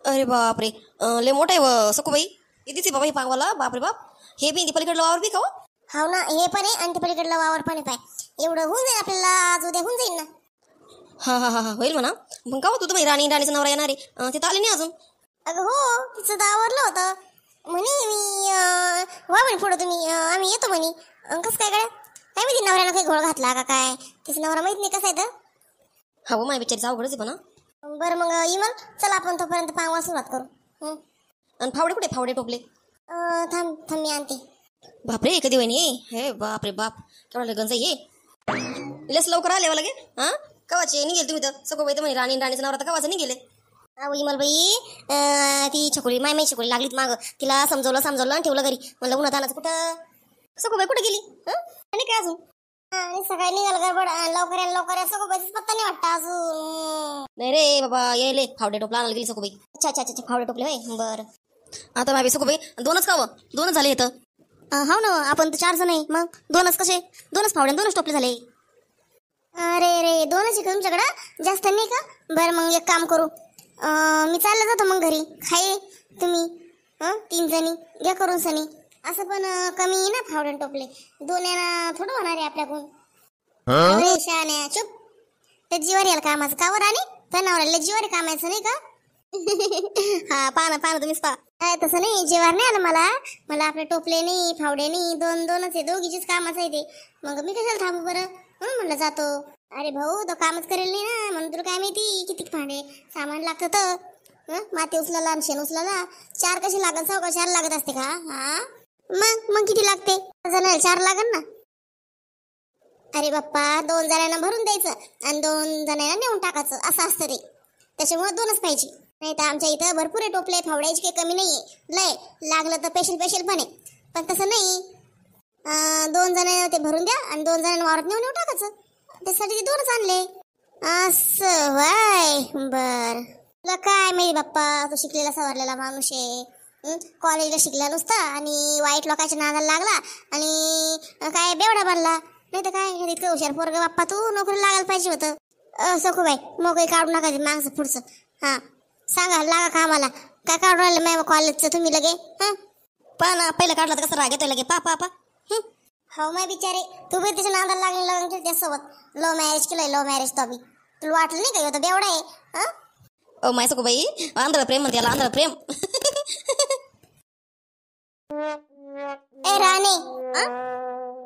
अरे बापरे, लय मोठा आहे सखूबाई. कितीच आहे बाबा हे पांगवाला, बापरे बाप. हे बी पलीकडलं वावर बी का हो? हाव ना, हे पण आहे आणि ते पलीकडलं वावर पण आहे. पाय एवढं होऊन जाईल आपल्याला, आज उद्या होऊन जाईल ना. हा हा हा हा, होईल म्हणा. मग का हो तू तुम्ही राणीचा नवरा येणार आहे, ते तर आले नाही अजून. अगं हो, तिचं तर आवरलं होतं. म्हणे मी वा म्हणे पुढं तुम्ही, आम्ही येतो म्हणे. कसं काय गड्या, काय माहिती नवऱ्यानं काही घोळ घातला का काय, तिचं नवरा माहित नाही कसं आहे तर. हा हो, माझ्या बिचारीचा अवघडच आहे पण. बरं मग इमल, चला आपण तोपर्यंत पांगवा सुरुवात करू. आणि फावडे कुठे, फावडे टोपले? थांब थांब मी आणते. बापरे, कधी वहिनी हे, बापरे बाप, केवढा गंज ये. लस लवकर आले लगे. हा, कवाचे निघेल तुम्ही तर सगळं तर म्हणे राणीचा नवरा तर कवाचं निघेले. अहो इमलबाई, ती छकुली माय छकुली लागलीत माग. तिला समजवलं आणि ठेवलं घरी. म्हणलं उन्हात आणायचं कुठं. सगळं कुठे गेली आणि काय अजून. आणि सकाळी निघाल गडबड, लवकर या सगळं पत्ता नाही वाटतं अजून. नाही रे बाबा, येले फावडे टोपला आणायला गेली सगळी. अच्छा फावडे टोपले होय. बरं आता माझी सगळी दोनच का, दोनच झाले इथं. हो ना, आपण तर 4 जण आहे, मग दोनच कसे, दोनच फावडे दोनच टोपले झाले. अरे रे, दोनच आहे का तुमच्याकडं, जास्त नाही का? बरं मग एक काम करू, मी चाललं जातो मग घरी. खाई तुम्ही 3 जणी घ्या करून सनी. असं पण कमी ना फावडे टोपले, 2 यांना थोडं होणार आहे आपल्याकडून. अरे शान्या चुप, ते जीवारी यायला कामाचं कावर आणि त्या नवऱ्याला जीवारी कामायचं नाही का? हा पाहा तुम्हीच पहा. तसं नाही, जेवार नाही आलं मला आपले टोपले नाही फावडे नाही, 2-2च आहे, दोघीचीच कामाचं आहे ते. मग मी कशाला थांबू बरं, म्हणून म्हणलं जातो. अरे भाऊ, तो कामच करेल नाही ना, म्हणून तुला काय माहिती किती भांडे सामान लागतं तर. माती उचलायला आणि शेण उचलायला 4 कशी लागत, 4 लागत असते का? हा मग किती लागते? 4 लागल ना. अरे बाप्पा, 2 जणांना भरून द्यायचं आणि 2 जणांना नेऊन टाकायचं, असं असतं ते. त्याच्यामुळे 2च पाहिजे. नाही तर आमच्या इथं भरपूर आहे टोपले फावड्याची, काही कमी नाहीये. लय लागलं तर स्पेशल पण आहे, पण तसं नाही. 2 जण ते भरून द्या आणि 2 जणांना वावरात नेऊन टाकायचं. त्यासाठी 2च आणले. असं व्हाय, बर. तुला काय माहिती बाप्पा, तू शिकलेला सवरलेला माणूस आहे. कॉलेजला शिकला नुसता आणि वाईट लोकांच्या नादाला लागला आणि काय बेवडा बनला. नाही तर काय, इतकं हुशार पोरगं बाप्पा, तू नोकरी लागायला पाहिजे होतं. सखूबाई, मोकळी काढू नका मागचं पुढचं. हा सांगा, लागा कामाला. काय काढून राहिलं मॅम कॉलेजचं तुम्ही लगे? पण पहिलं काढला तर कसं राग येतोय लगे, पा हो माय बिचारे, तू बी त्याच्या नादाला लागले त्यासोबत. लो मॅरेज केलंय, लो मॅरेज तो बी. तुला वाटलं नाही का होतं बेवडा आहे? ओ माय सखूबाई, आंधळ प्रेम म्हणते याला, आंधळ प्रेम. ए राणे,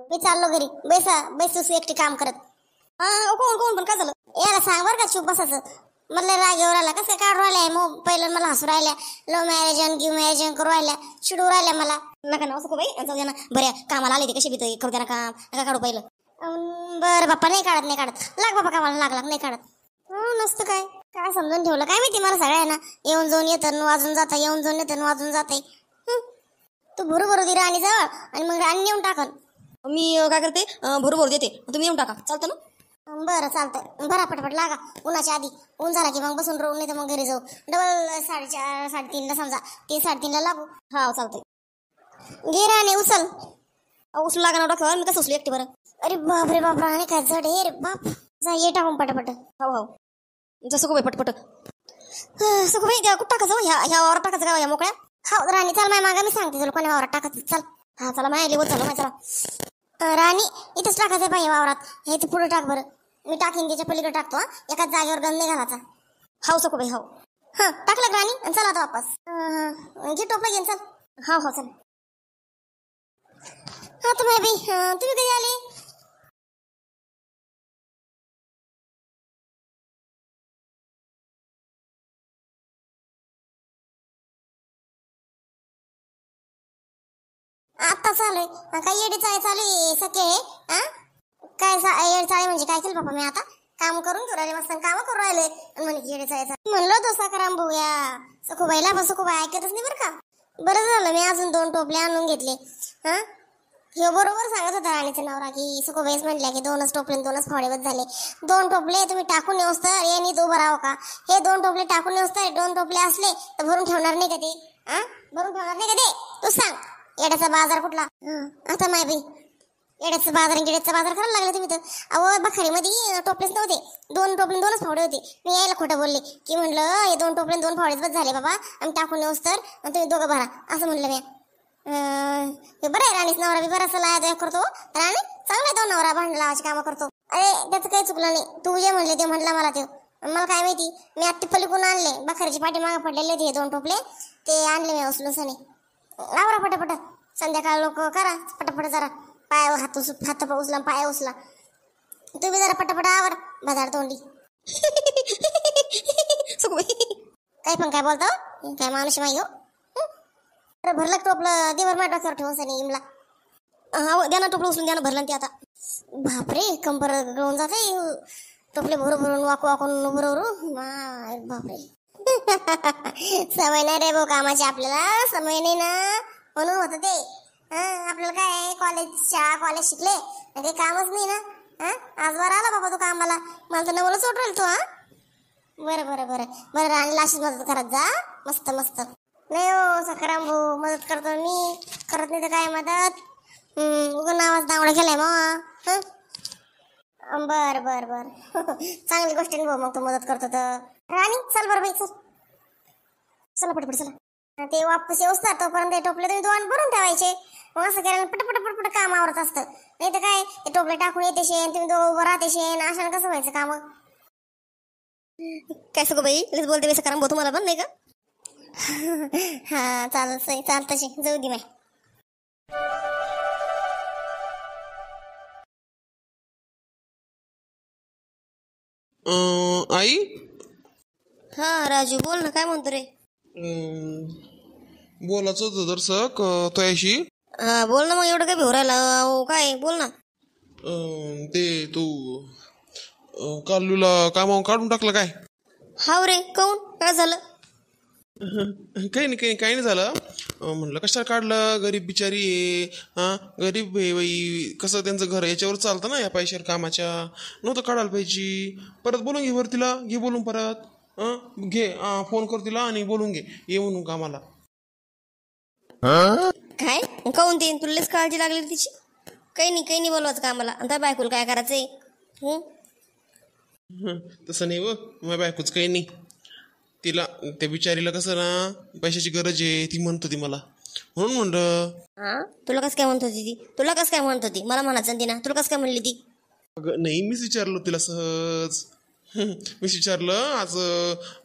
मी चाललो घरी. बैस तू एकटी काम करत. कोण पण काय झालं? याला सांग बरं का चुप बसायचं. मला राग येऊ राहिला, कसं काय काढू राहिलाय मग. पहिलं मला हसू राहिल्या, लो मॅरेज आणि गिव्ह मॅरेज करू राहिल्या, चिडू राहिल्या मला. नका ना सखूबाई, जाऊ द्या ना. बऱ्या कामाला आले ते, कशी भीत करू द्या ना काम, नका काढू पहिलं. बरं बाप्पा, नाही काढत. लाग बाप्पा कामाला, लाग नाही काढत. नसतं काय समजून ठेवलं काय माहिती मला सगळ्यांना. येऊन जाऊन येतं वाजून जातं, येऊन जाऊन येतं वाजून जाते. तू भरू दे राणी जवळ आणि मग राणी नेऊन टाकन. मी काय करते, भरू देते, तुम्ही येऊन टाका, चालतं ना? बरं चालतंय. बरा पटपट लागा, उन्हाच्या आधी. ऊन झाला की मग बसून राहू, नाही तर मग घरी जाऊ. डबल 4:30 3:30 समजा, 3-3:30 लागू. हा चालतंय. घे राणे उचल. उचलू लागा ना डोक्यावर, मी कसं उचलू एकटी बरं? अरे बाप रे बाप, राणे काय जड आहे रे बाप. जा ये टाकून पटपट. हो सखूबाई पटपट. सखूबाई त्या कुठं टाकायचं, ह्या वावरात टाकायचं का, ह्या मोकळ्या? हो राणी चल, माझ्या मागा मी सांगते तुला कोणी वावरात टाकायचं. चल. हा चला, माझ्या लिवत झालं माझ्या. राणी इथंच टाकायचं पाहिजे वावरात. हे तर पुढे टाक बरं, मी टाकीन त्याच्या पलीकडे टाकतो. एकाच जागेवर गंध नाही घालायचा. हो सखूबाई, हो. टाकलं राणी, चल आता वापस. घे टोपला घेऊन चल. हो चल. तुम्ही कधी आले? आता चालू आहे काय येडी चाळी चालू आहे सखे? काय येडी चाळी म्हणजे काय केलं बाबा मी आता? काम करून घेऊ राहिले, मस्त काम करून राहिले म्हणे येडी चाळी म्हणलो तो साकाराम भाऊया सखूबाईला, पण सखूबाई ऐकतच नाही बरं का. बरं झालं मी अजून 2 टोपले आणून घेतले. हे बरोबर सांगत होता राणीचा नवरा की सखूबाईच म्हटल्या की 2च टोपले 2च फावडेवत झाले. 2 टोपले तुम्ही टाकून येऊस तर यांनी तो भरावं का? हे 2 टोपले टाकून येऊस तर 2 टोपले असले तर भरून ठेवणार नाही का ते? भरून ठेवणार नाही का ते? तू सांग, येड्याचा बाजार कुठला? आता माय बाई येड्याचं बाजार गिड्याचं बाजार करायला लागले तुम्ही तर. अहो बखारीमध्ये टोपलेच नव्हते, 2 टोपले 2च फावडे होते. मी यायला खोटं बोलले की म्हणलं हे 2 टोपले 2 फावडेच बस झाले बाबा, आम्ही टाकून येऊस तर तुम्ही दोघं भरा असं म्हणलं मी. बरं आहे राणीच नवरा बी बराचसा लाया करतो. राणी चांगला आहे, 2 नवरा भांडण लावायची कामं करतो. अरे त्याचं काही चुकलं नाही, तू जे म्हणले ते म्हणला मला ते. मला काय माहिती, मी आत्ती पलीकडून आणले बखारीची पाठी मागं पडलेले ते 2 टोपले, ते आणले मी उचलून सनी. आवरा पटापट, संध्याकाळ लोक करा पटापट, जरा पाय हात उचला पाय उचला. तुम्ही जरा पटापट आवर बाजार तोंडी. काही पण काय बोलता काय माणूस माही हो. भरलं टोपलं दिवर माझ्या डोक्यावर ठेवून सनी इमला. हा द्या ना टोपलं उचलून द्या ना, भरलं ते आता. बापरे कंबर गळून जाते, टोपले भरून वाकून भरू बापरे. सवय नाही रे भाऊ कामाची, आपल्याला सवय नाही ना म्हणून होत ते. आपल्याला काय कॉलेज शिकले काही कामच नाही ना. आज वर आला बाबा तू कामाला, मला तर नवलच ओढ राहील तू. बरं राणीला अशीच मदत करत जा, मस्त मस्त. नाही हो सखाराम भाऊ, मदत करतो मी, करत नाही तर काय मदत. उगं नावाच दावडा केलाय मग. बर चांगली गोष्ट भाऊ, मग तू मदत करतो तर. राणी चल बरं बाई, चला पटपट चला. ते वापस येऊस ना तोपर्यंत ते टोपले तुम्ही 2 भरून ठेवायचे. मग असं केल्यानं पटपट काम आवरत असतं. नाही तर काय ते टोपले टाकून येते शेण, तुम्ही 2 उभं राहते शेण, अशानं कसं व्हायचं काम. काय सगळं बाई लगेच बोलते बेस कारण भाऊ तुम्हाला पण नाही का. हा चालतशी जाऊ दे माय. आई. हा राजू बोल ना, काय म्हणतो रे. बोलायचं होतं दर्शक तयाशी. हा बोल ना मग, एवढं काय भिवरायला काय बोल ना. ते तू कालूला कामावून काढून टाकलं काय. हाव रे काऊन काय झालं. काही नाही झालं. म्हणलं कशाला काढलं, गरीब बिचारी आहे. गरीब आहे बाई, कसं त्यांचं घर याच्यावर चालतं ना, या पैशावर कामाच्या. नव्हतं काढायला पाहिजे. परत बोलून घे बरं तिला, घे बोलून परत. घे फोन कर तिला आणि बोलून घे ये म्हणून कामाला. काय काऊन ते तुलाच काळजी लागली तिची. काही नाही बोलवायचं कामाला. आणि त्या बायकोला काय करायचंय. तसं नाही व, माझ्या बायकोच काही नाही. तिला त्या बिचारीला कसं ना पैशाची गरज आहे, ती म्हणत होती मला, म्हणून म्हणलं. तुला कसं काय म्हणत होती ती, मला म्हणायचं ती ना, तुला कसं काय म्हणली ती. अगं नाही, मीच विचारलं तिला सहज. मीच विचारलं आज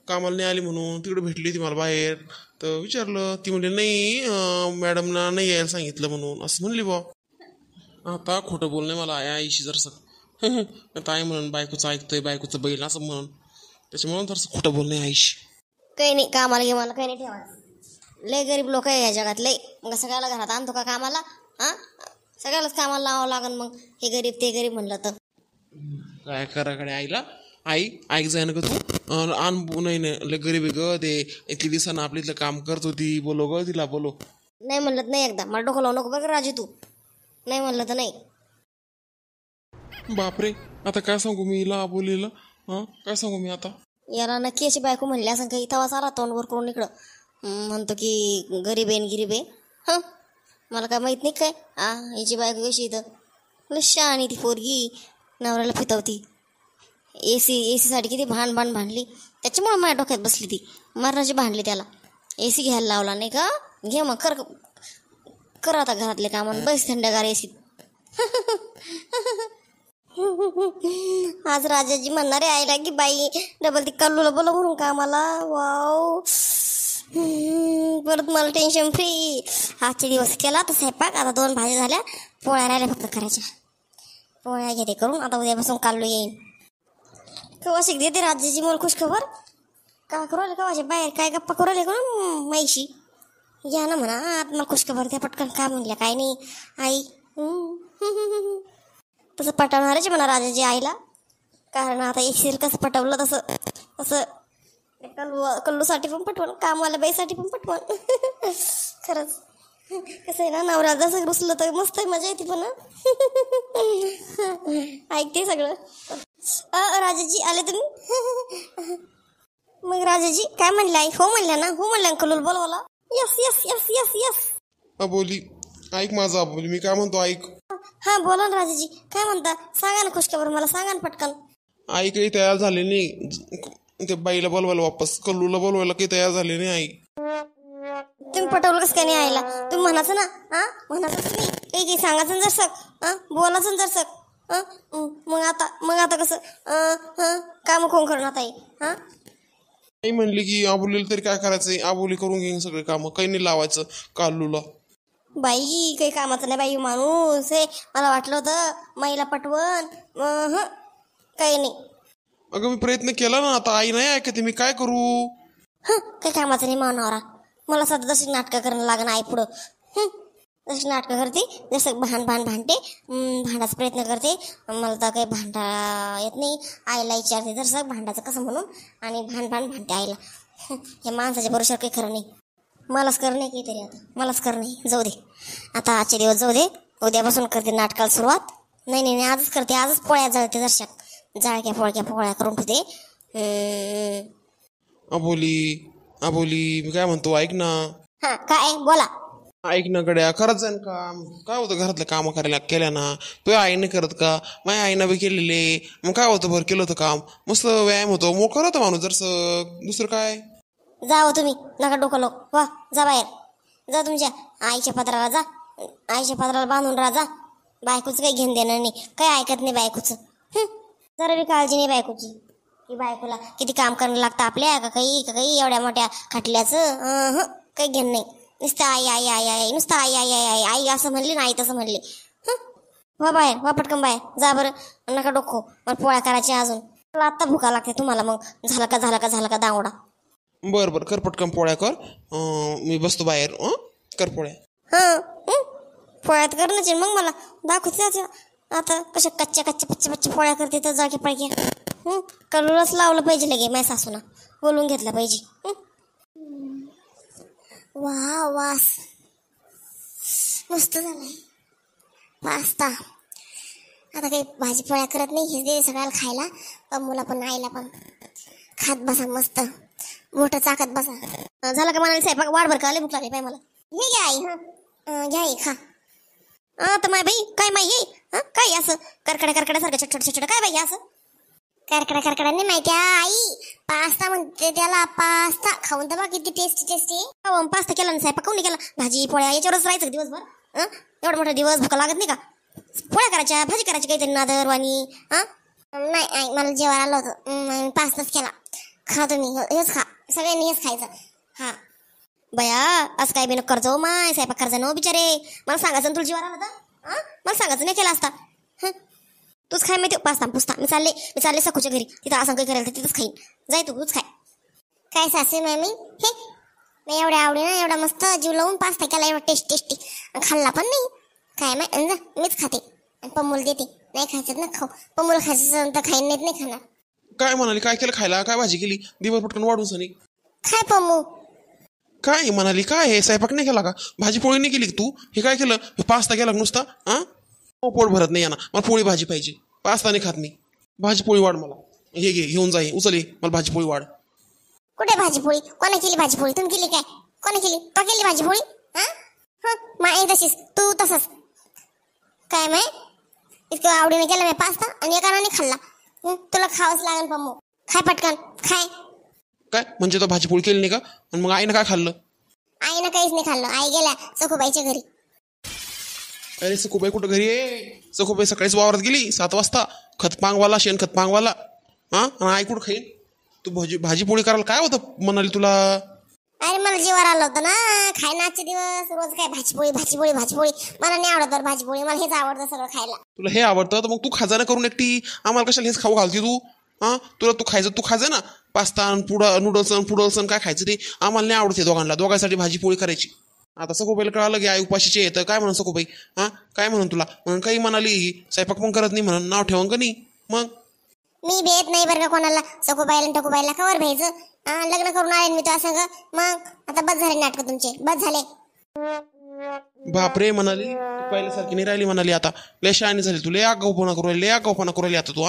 कामाला नाही आली म्हणून, तिकडे भेटली ती मला बाहेर, तर विचारलं. ती म्हणली नाही मॅडमना नाही यायला सांगितलं म्हणून असं म्हणली बा. आता खोटं बोलणे मला आईशी जरसं. ताई म्हणून बायकोचं ऐकतोय, बायकोचं बैल असं म्हणून, त्याच्यामुळे जरसं खोटं बोलणे आईशी. काही नाही कामाला घे, मला काही नाही ठेवायचं. लय गरीब लोक आहे या जगात लय. मग सगळ्याला घरात आणतो का कामाला. सगळ्यालाच कामाला लावावं लागन. मग हे गरीब ते गरीब म्हणलं तर काय कराकडे आईला. आई ऐक जाय ना ग तू. नाही लय गरीब आहे ग ते. इतकी दिवसानं आपल्या इथलं काम करत होती. बोलो ग तिला बोलो. नाही म्हणलं नाही, एकदा मला डोकं लावू नको बघ राजू तू. नाही म्हणलं तर नाही. बापरे आता काय सांगू मी हिला बोलीला. काय सांगू मी आता. याला नक्की अशी बायको म्हणली असं काही. तवाच आला तोंडवर करून इकडं म्हणतो की गरीब आहे. मला काय माहित नाही काय. हिची बायको कशी इथं शहाणी ती पोरगी, नवऱ्याला फितवती. एसी साठी किती भांडली. त्याच्यामुळे माझ्या डोक्यात बसली ती. मरणाची भांडली त्याला. एसी घ्यायला लावला नाही का. घे मग कर आता घरातले कामं, बस थंडगार एसीत. आज राजाजी म्हणणारे आईला की बाई डबल ती कल्लूला बोला म्हणून कामाला. वाव परत मला टेन्शन फ्री. आजचे दिवस केला तर स्वयंपाक. आता 2 भाज्या झाल्या, पोळ्या राहिल्या फक्त करायच्या. पोळ्या घेते करून, आता उद्यापासून काल्लू येईन. कवाशिक देते राजाची मला खुश खबर. का करू राहिले कवाशे बाहेर काय गप्पा करू राहिले का माईशी. या ना म्हणा आता मला खुश खबर द्या पटकन. का म्हणल्या काय नाही आई. तसं पटवणारच म्हणा राजाची आईला. कारण आता एक सील कसं पटवलं तसं कल्लूसाठी पण पटवण, कामवाल्या बाईसाठी पण पटवण. खरंच कसं आहे ना, नवरा जसं रुसलं तर मस्त आहे, मजा येते. पण ऐकते सगळं. राजाजी आले तुम्ही. मग राजाजी काय म्हणले आई. हो म्हणल्या ना. हो म्हणल्या कल्लूला बोलवाला. यस. बोली ऐक माझा बोली, मी काय म्हणतो ऐक. हां बोला ना राजाजी, काय म्हणता? सांगा ना खुशखबर, मला सांगा ना पटकन. आई काही तयार झाली नाही. ते बाईला बोलवायला वापस, कल्लूला बोलवायला काही तयार झाली नाही आई. तुम्ही पटवलं कसं काय नाही आईला? तुम्ही म्हणाचं ना, हां म्हणाचं नाही, काही सांगायचं ना जरसक, हां बोलायचं ना जरसक. मग आता कसं काम कोण करणार आता आई? हां आई म्हणली की आबोलीला तरी काय करायचंय, आबोली करून घेईन सगळे कामं, काही नाही लावायचं काल्लूला. बाई काही कामाचं नाही बाई माणूस हे. मला वाटलं होतं महिला पटवण, काही नाही. अगं मी प्रयत्न केला ना, आता आई नाही ऐकते, मी काय करू? काही कामाचं नाही मानवरा. मला सध्या जशी नाटकं करणं लागणं आई पुढं. जशी नाटकं करते, जसं भांडते, भांडायचा प्रयत्न करते. मला तर काही भांडा येत नाही. आईला विचारते जसं भांडायचं कसं म्हणून, आणि भांडते आईला. हे माणसाच्या भरोशावर काही खरं नाही. मलाच करणं नाही काहीतरी, आता मलाच करणं नाही. जाऊ दे आता, आजचे दिवस जाऊ दे. उद्यापासून करते नाटकाला सुरुवात. नाही आजच करते. आजच पोळ्या जळते दर्शक, जाळक्या पोळ्या करून ठेवते. आबोली मी काय म्हणतो ऐक ना. हां काय बोला. ऐक ना गड्या, करत जाईन काम. काय होतं घरातलं कामं करायला केल्या ना, तो आईने करत का? माझ्या आईनं बी केलेले. मग काय होतं, भर केलं होतं काम, मस्त व्यायाम होतो, मोकळं होतं माणूस जरसं. दुसरं काय. जाओ तुम्ही, नका डोकं लो. वा जा बाहेर, जा तुमच्या आईच्या पत्राला जा. आईच्या पत्राला बांधून राहा जा. बायकोचं काही घेणं देणार नाही, काही ऐकत नाही बायकोचं. जरा बी काळजी नाही बायकोची, की बायकोला किती काम करणं लागतं आपल्या, का काही एवढ्या मोठ्या खटल्याचं. काही घेणं नाही. नुसतं आई नुसतं आई असं म्हणली ना, आई तसं म्हणली. वा बाहेर, वा पटकन बाहेर जा बरं. नका डोको, मला पोळ्या करायच्या अजून. मला आत्ता भुका लागते तुम्हाला. मग झालं का दांगोडा. बरं कर पटकन पोळ्या कर. मी बसतो बाहेर. कर पोळ्या. पोळ्यात करणंच आहे. मग मला दाखवते आता कशा कच्च्या पोळ्या करते तर जागे पाहिजे. कलरच लावलं पाहिजे लगे माझ्या सासूना, बोलून घेतलं पाहिजे. वास मस्त झालाय पास्ता. आता काही भाजीपोळ्या करत नाही, हेच दे सगळ्याला खायला. पम्मूला पण आईला पण. खात बसा मस्त, मोठं चाकत बसा. झालं का म्हणाले साहेब? वाढ भर का, लय भूक लागली पाहिजे मला. हे घ्या आई, घ्या आई खा. तर माय बाई काय माई हे काय असं करकड्यासारखं छोटं काय बाई असं? करकडा नाही माहिती आई, पास्ता म्हणते त्याला. पास्ता खाऊन तर बा किती टेस्टी. पास्ता केला ना साहेब, काऊन केला? भाजी पोळ्या याच्यावरच राहायचं दिवसभर. एवढा मोठा दिवस भूक लागत नाही का? पोळ्या करायच्या, भाजी करायची, काहीतरी नादर वाणी. नाही आई, मला जेवण आलं होतं, पास्ताच केला. खा तुम्ही, हेच खा, सगळ्यांनी हेच खायचं. हा बया असं काय बी नको करजो माय, स्वयंपाक करायचं नो बिचारे. मला सांगायचं ना तुला जीवाला आलं तर, मला सांगायचं नाही केला असता. तूच खाय माहिती पास्ता पुस्ता. मी चालले सखूच्या घरी, तिथं असं काही करायला तर तिथंच खाईन. जाय तूच खाय. काय सासू मामी, हे मी एवढ्या आवडीनं एवढा मस्त जीव लावून पास्ता केला, एवढा टेस्टी खाल्ला पण नाही. काय माहिती, मीच खाते आणि पम्मूला देते. नाही खायचं ना खाऊ, पम्मूला खायचं तर खाईन, नाही खाणार. काय म्हणाली, काय केलं खायला, काय भाजी केली? दिवस पटकन वाढून सनी. काय पम्मू काय म्हणाली, काय हे स्वयंपाक नाही केला का? भाजी पोळी नाही केली तू? हे काय केलं? पास्ता केला नुसता. पोट भरत नाही याना, मला पोळी भाजी पाहिजे. पास्ता नाही खात मी. भाजी पोळी वाढ मला. हे घे, घेऊन जा, उचल, मला भाजी पोळी वाढ. कुठे भाजीपोळी? कोणा केली भाजीपोळी? तुम्ही केली काय? कोणा केली? तो केली भाजीपोळी? माई तशीच, तू तसंच. काय माय इतकं आवडीने केलं मी पास्ता आणि एकाने नाही खाल्ला. तुला खावंच लागेल पम्मू. खाय पटकन खाय. काय म्हणजे तो भाजी पोळी केली नाही का? आणि मग आईनं काय खाल्लं? आईनं काहीच नाही खाल्लं. आई गेल्या सखूबाईच्या घरी. अरे सखूबाई कुठं घरी आहे? सखूबाई सकाळीच वावरात गेली 7 वाजता. खतपांगवाला, शेणखत पांगवाला. आणि आई कुठं खाईन? तू भाजी पोळी करायला काय होतं म्हणाली तुला? अरे मला जेवायला आलं होतं ना, खाय ना आजचे दिवस. रोज काय भाजीपोळी. मला नाही आवडत भाजीपोळी, मला हेच आवडतं सगळं खायला. तुला हे आवडतं तर मग तू खजाना करून एकटी आम्हाला कशाला हेच खाऊ घालते तू? तुला तू खायचं ना पास्ता, नूडल्स काय खायचं ते आम्हाला नाही आवडते. दोघांसाठी भाजी पोळी करायची. आता सखूबाईला कळालं की आई उपाशीचे येतं. काय म्हणून सखूबाई काय म्हणून तुला म्हणून काही म्हणाली, स्वयंपाक पण करत नाही म्हणून नाव ठेवून का नाही? मग मी भेट नाही बरं का कोणाला. सखूबाईला टकूबाईला कवर भ्यायचं. लग्न करून आले मी तुला सांग. मग आता बस झाले नाटक तुमचे, बस झाले. बापरे म्हणाली, पहिल्यासारखी नाही राहिली म्हणाली. आता लय शहाणी झाली, तू लय आगाऊपणा करू राहिली आता तू.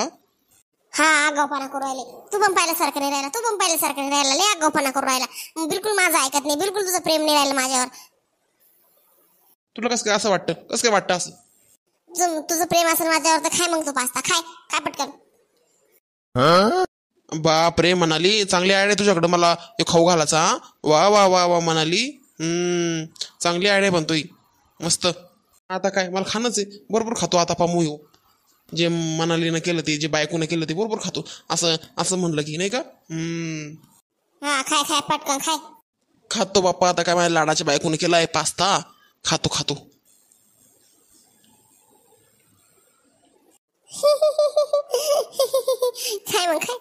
हा आगाऊपणा करू राहिले. तू पण पाहिल्यासारखं नाही राहिला. लय आगाऊपणा करू राहिला. बिलकुल माझं ऐकत नाही. बिलकुल तुझं प्रेम नाही राहिलं माझ्यावर. तुला कसं काय असं वाटतं? कसं काय वाटतं असं? तुझं प्रेम असेल माझ्यावर तर खाय मग तो पास्ता खाय काय पटकन. बाप रे मनाली, चांगली आयडिया तुझ्याकडे मला हे खाऊ घालायचा. वा वा वा वा मनाली, चांगली आयडिया बनतोय मस्त. आता काय मला खाणंच आहे, बरोबर खातो आता पामू येऊ. जे मनालीनं केलं ते, जे बायकोनं केलं ते बरोबर खातो. असं असं म्हणलं की नाही का. हा खाय खाय पटकन खाय. खातो बाप्पा, आता काय माझ्या लाडाच्या बायकोनं केला आहे पास्ता, खातो खातो. खाय मग खाय.